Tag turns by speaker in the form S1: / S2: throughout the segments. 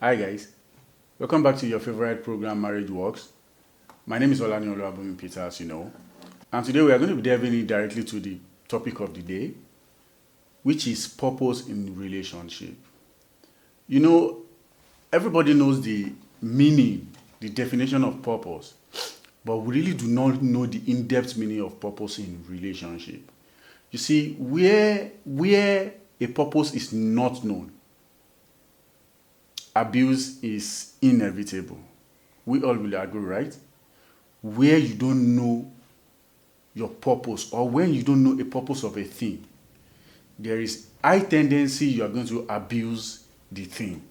S1: Hi guys, welcome back to your favorite program, Marriage Works. My name is Olani Oluwabumi Peter, as you know, and today we are going to be delving in directly to the topic of the day, which is purpose in relationship. You know, everybody knows the meaning, the definition of purpose, but we really do not know the in-depth meaning of purpose in relationship. You see, where a purpose is not known, abuse is inevitable. We all will agree, right? Where you don't know your purpose or when you don't know a purpose of a thing, there is high tendency you are going to abuse the thing.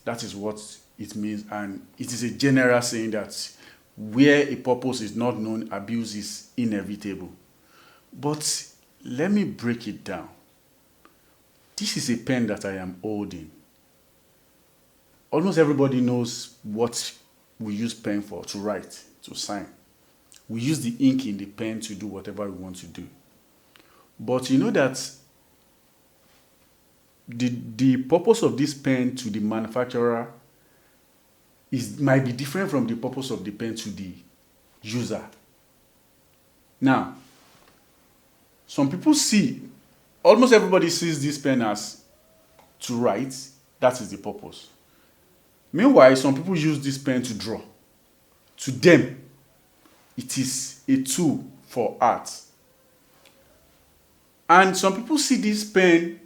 S1: That is what it means, and it is a general saying that where a purpose is not known, abuse is inevitable. But let me break it down. This is a pen that I am holding. Almost everybody knows what we use pen for: to write, to sign. We use the ink in the pen to do whatever we want to do. But you know that the purpose of this pen to the manufacturer might be different from the purpose of the pen to the user. Now, some people almost everybody sees this pen as to write. That is the purpose. Meanwhile, some people use this pen to draw. To them, it is a tool for art. And some people see this pen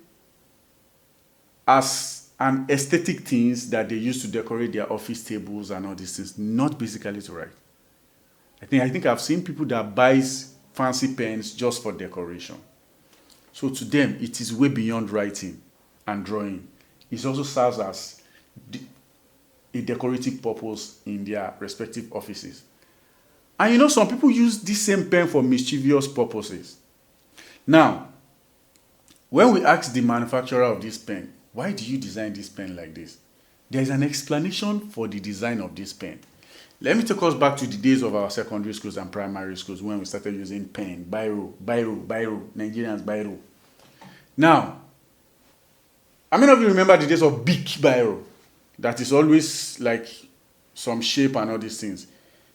S1: as an aesthetic things that they use to decorate their office tables and all these things, not basically to write. I think I've seen people that buys fancy pens just for decoration. So to them, it is way beyond writing and drawing. It also serves as a decorative purpose in their respective offices. And you know, some people use this same pen for mischievous purposes. Now, when we ask the manufacturer of this pen, why do you design this pen like this? There is an explanation for the design of this pen. Let me take us back to the days of our secondary schools and primary schools when we started using pen, biro, Nigerians biro. Now, how many of you remember the days of big biro? That is always like some shape and all these things.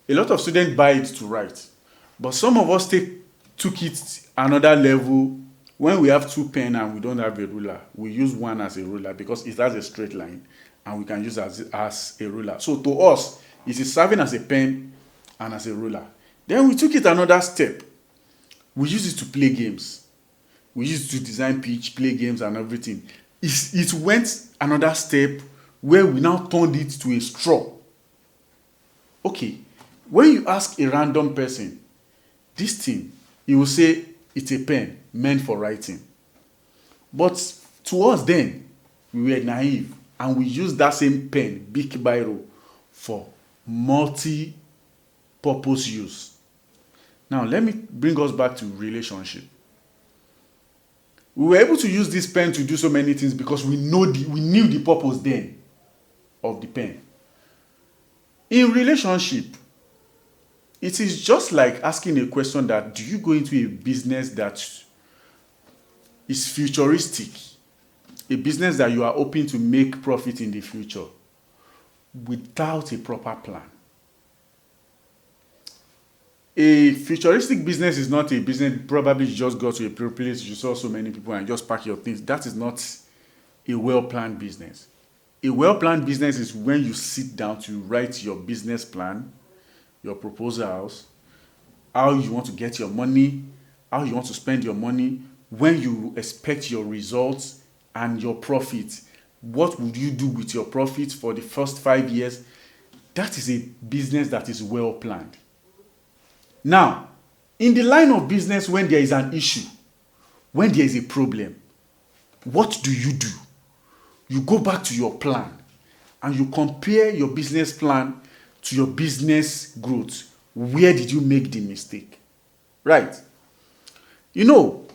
S1: A lot of students buy it to write. But some of us took it another level. When we have two pens and we don't have a ruler, we use one as a ruler because it has a straight line and we can use it as a ruler. So to us, it is serving as a pen and as a ruler. Then we took it another step. We use it to play games. We use it to design pitch, play games and everything. It went another step where we now turned it to a straw. Okay, when you ask a random person this thing, he will say it's a pen meant for writing. But to us then, we were naive and we used that same pen, big biro, for multi-purpose use. Now, let me bring us back to relationship. We were able to use this pen to do so many things because we knew the purpose then of the pen. In relationship, it is just like asking a question that, do you go into a business that is futuristic, a business that you are hoping to make profit in the future, without a proper plan? A futuristic business is not a business, probably you just go to a place, you saw so many people and just pack your things. That is not a well-planned business. A well-planned business is when you sit down to write your business plan, your proposals, how you want to get your money, how you want to spend your money, when you expect your results and your profit. What would you do with your profit for the first 5 years? That is a business that is well-planned. Now, in the line of business, when there is an issue, when there is a problem, what do? You go back to your plan and you compare your business plan to your business growth. Where did you make the mistake? Right? You know,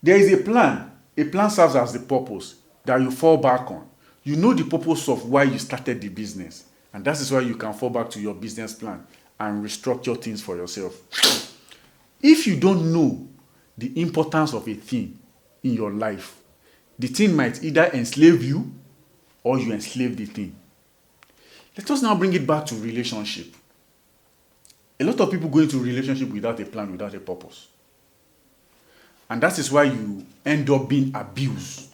S1: there is a plan. A plan serves as the purpose that you fall back on. You know the purpose of why you started the business. And that is why you can fall back to your business plan and restructure things for yourself. If you don't know the importance of a thing in your life, the thing might either enslave you or you enslave the thing. Let us now bring it back to relationship. A lot of people go into relationship without a plan, without a purpose. And that is why you end up being abused.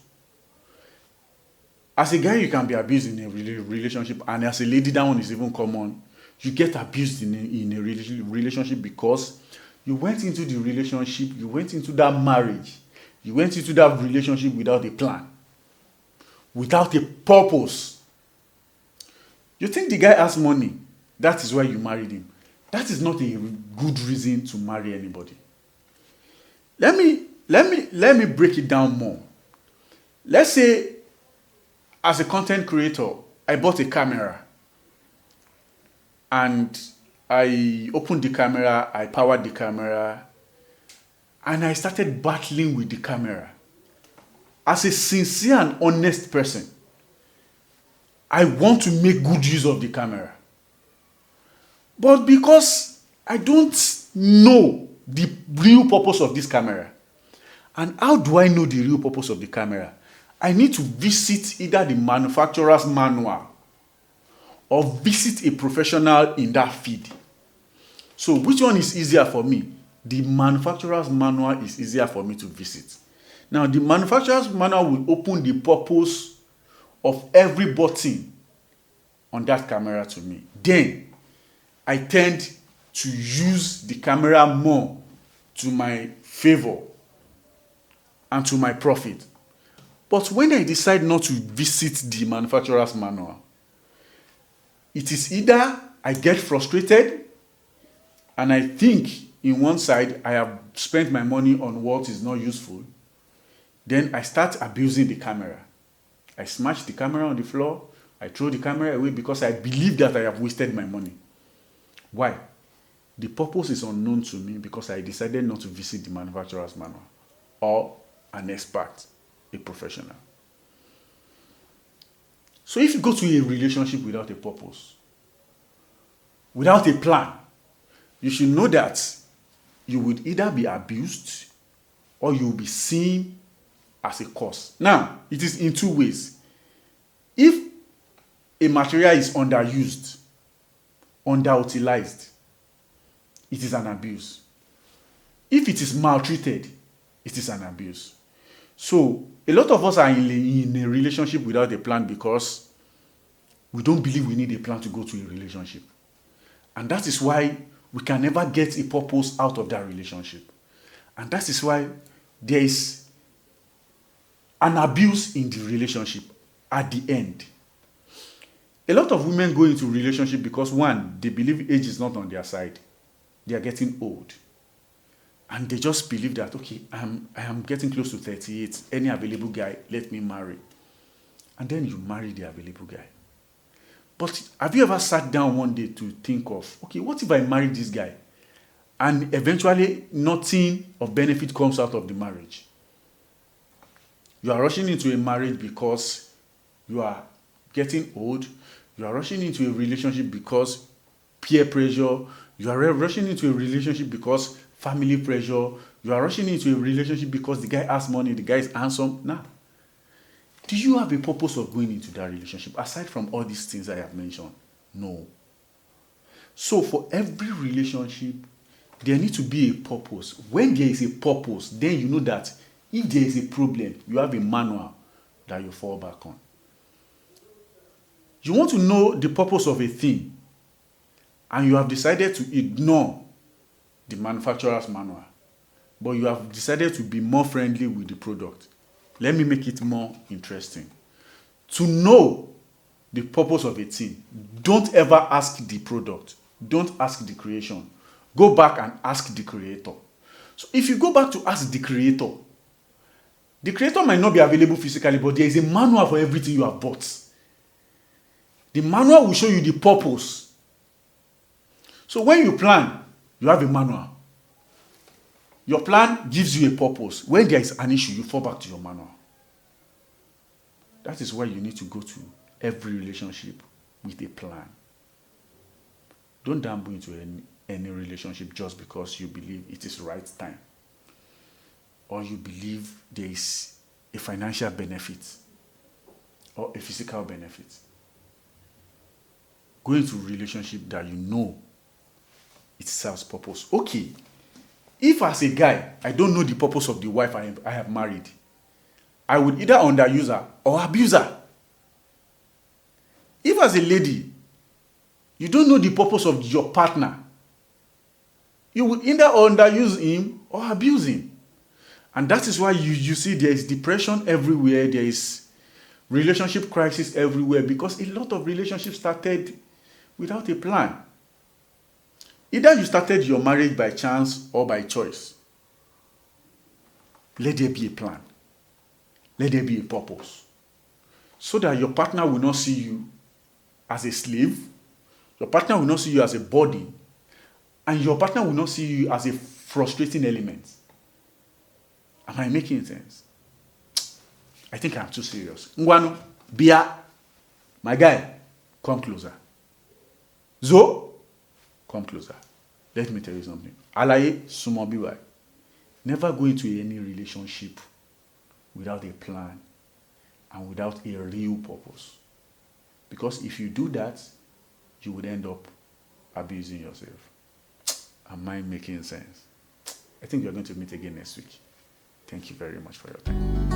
S1: As a guy, you can be abused in a relationship, and as a lady, that one is even common. You get abused in a relationship because you went into the relationship, you went into that marriage, you went into that relationship without a plan, without a purpose. You think the guy has money, that is why you married him. That is not a good reason to marry anybody. Let me break it down more. Let's say, as a content creator, I bought a camera and I opened the camera, I powered the camera, and I started battling with the camera. As a sincere and honest person, I want to make good use of the camera. But because I don't know the real purpose of this camera, and how do I know the real purpose of the camera? I need to visit either the manufacturer's manual or visit a professional in that field. So which one is easier for me? The manufacturer's manual is easier for me to visit. Now, the manufacturer's manual will open the purpose of every button on that camera to me. Then, I tend to use the camera more to my favor and to my profit. But when I decide not to visit the manufacturer's manual, it is either I get frustrated and I think in one side I have spent my money on what is not useful, then I start abusing the camera. I smash the camera on the floor, I throw the camera away because I believe that I have wasted my money. Why? The purpose is unknown to me because I decided not to visit the manufacturer's manual or an expert, a professional. So if you go to a relationship without a purpose, without a plan, you should know that you would either be abused or you will be seen as a cause. Now, it is in two ways. If a material is underused, underutilized, it is an abuse. If it is maltreated, it is an abuse. So, a lot of us are in a relationship without a plan because we don't believe we need a plan to go to a relationship. And that is why we can never get a purpose out of that relationship. And that is why there is an abuse in the relationship at the end. A lot of women go into relationship because, one, they believe age is not on their side. They are getting old. And they just believe that, okay, I am getting close to 38. Any available guy, let me marry. And then you marry the available guy. But have you ever sat down one day to think of, okay, what if I marry this guy and eventually nothing of benefit comes out of the marriage? You are rushing into a marriage because you are getting old. You are rushing into a relationship because peer pressure. You are rushing into a relationship because family pressure. You are rushing into a relationship because the guy has money, the guy is handsome. Nah. Do you have a purpose of going into that relationship aside from all these things I have mentioned? No. So for every relationship, there needs to be a purpose. When there is a purpose, then you know that if there is a problem, you have a manual that you fall back on. You want to know the purpose of a thing, and you have decided to ignore the manufacturer's manual, but you have decided to be more friendly with the product. Let me make it more interesting. To know the purpose of a thing, don't ever ask the product. Don't ask the creation. Go back and ask the creator. So if you go back to ask the creator might not be available physically, but there is a manual for everything you have bought. The manual will show you the purpose. So when you plan, you have a manual. Your plan gives you a purpose. When there is an issue, you fall back to your manual. That is why you need to go to every relationship with a plan. Don't dabble into any relationship just because you believe it is the right time, or you believe there is a financial benefit or a physical benefit. Go into a relationship that you know it serves purpose. Okay, if as a guy, I don't know the purpose of the wife I have married, I would either underuse her or abuse her. If as a lady, you don't know the purpose of your partner, you would either underuse him or abuse him. And that is why you see there is depression everywhere, there is relationship crisis everywhere, because a lot of relationships started without a plan. Either you started your marriage by chance or by choice. Let there be a plan. Let there be a purpose. So that your partner will not see you as a slave, your partner will not see you as a body, and your partner will not see you as a frustrating element. Am I making sense? I think I'm too serious. Ngwano, Bia, my guy, come closer. Zo, come closer. Let me tell you something. Alaye Sumobiwai. Never go into any relationship without a plan and without a real purpose. Because if you do that, you would end up abusing yourself. Am I making sense? I think we're going to meet again next week. Thank you very much for your time.